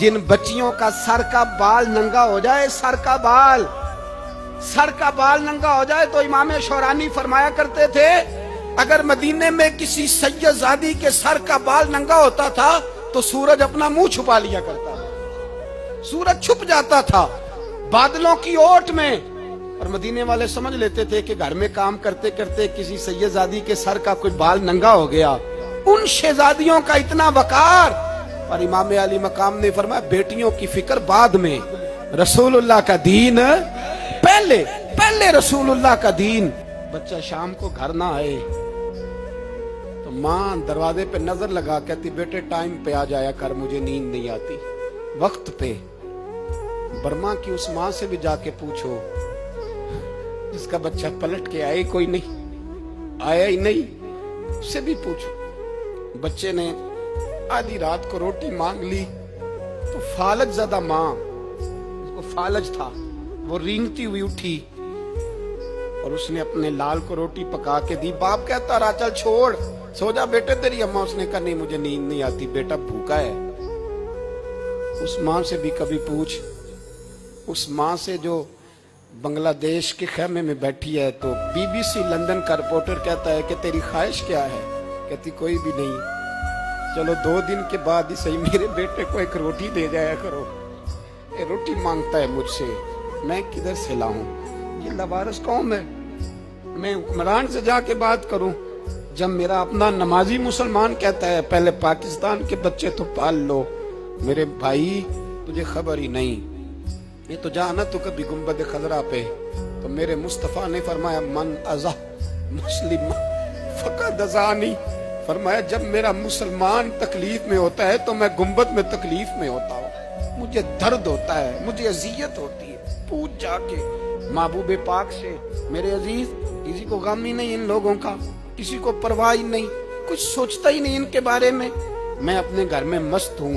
जिन बच्चियों का सर का बाल नंगा हो जाए, सर का बाल नंगा हो जाए, तो इमाम शौरानी फरमाया करते थे, अगर मदीने में किसी सैयदजादी के सर का बाल नंगा होता था तो सूरज अपना मुंह छुपा लिया करता था, सूरज छुप जाता था बादलों की ओट में। और मदीने वाले समझ लेते थे कि घर में काम करते करते किसी सैयदजादी के सर का कोई बाल नंगा हो गया। उन शहजादियों का इतना वकार। और इमाम अली मकाम ने फरमाया, बेटियों की फिक्र बाद में, रसूलुल्लाह का दीन पहले रसूलुल्लाह का दीन। बच्चा शाम को घर ना आए तो माँ दरवाजे पे नजर लगा कहती, बेटे टाइम पे आ जाया कर, मुझे नींद नहीं आती, वक्त पे। बर्मा की उस माँ से भी जाके पूछो जिसका बच्चा पलट के आए कोई नहीं, आया ही नहीं, उससे भी पूछो। बच्चे ने आधी रात को रोटी मांग ली तो फालज ज़्यादा माँ, उसको फालज था, वो रींगती हुई उठी और उसने अपने लाल को रोटी पका के दी। बाप कहता रहा, चल छोड़, सो जा बेटे तेरी अम्मा। उसने कहा, नहीं मुझे नींद नहीं आती, बेटा भूखा है। उस माँ से भी कभी पूछ, उस माँ से जो बांग्लादेश के खेमे में बैठी है। तो बीबीसी लंदन का रिपोर्टर कहता है कि तेरी ख्वाहिश क्या है? कहती कोई भी नहीं, चलो 2 दिन के बाद ही सही मेरे बेटे को एक रोटी दे जाया करो, ये रोटी मांगता है मुझसे, मैं किधर से लाऊं? ये लवारिस कौम है, मैं हुक्मरान से जाके बात करूं? जब मेरा अपना नमाजी मुसलमान कहता है पहले पाकिस्तान के बच्चे तो पाल लो, मेरे भाई तुझे खबर ही नहीं। ये तो जाना तो कभी गुंबद खजरा पे, तो मेरे मुस्तफा ने फरमाया, मन अज़ा मुस्लिम फकद अज़ानी। फरमाया जब मेरा मुसलमान तकलीफ में होता है तो मैं गुंबद में तकलीफ में होता हूँ, मुझे दर्द होता है, मुझे अजियत होती है। पूछ जाके महबूब पाक से, मेरे अजीज किसी को गम ही नहीं इन लोगों का, किसी को परवाह ही नहीं, कुछ सोचता ही नहीं इनके बारे में। मैं अपने घर में मस्त हूँ,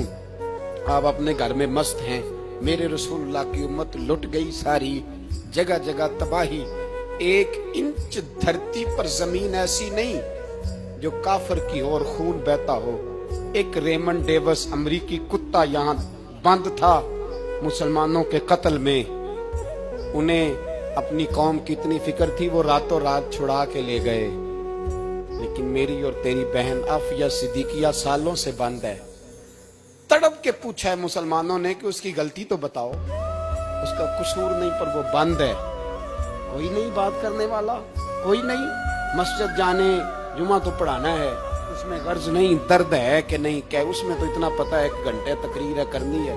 आप अपने घर में मस्त हैं। मेरे रसूलुल्लाह की उम्मत लुट गई सारी, जगह जगह तबाही। 1 इंच धरती पर जमीन ऐसी नहीं जो काफिर की ओर खून बहता हो। एक रेमंड डेविस अमरीकी कुत्ता यहाँ बंद था मुसलमानों के कत्ल में, उन्हें अपनी कौम की इतनी फिक्र थी, वो रातों रात छुड़ा के ले गए। लेकिन मेरी और तेरी बहन आफिया सिद्दीकिया सालों से बंद है। तड़प के पूछा है मुसलमानों ने कि उसकी गलती तो बताओ, उसका कसूर नहीं, पर वो बंद है। कोई नहीं बात करने वाला, कोई नहीं। मस्जिद जाने, जुमा तो पढ़ाना है, उसमें गर्ज नहीं, दर्द है कि नहीं क्या, उसमें तो इतना पता है 1 घंटे तकरीर है करनी है।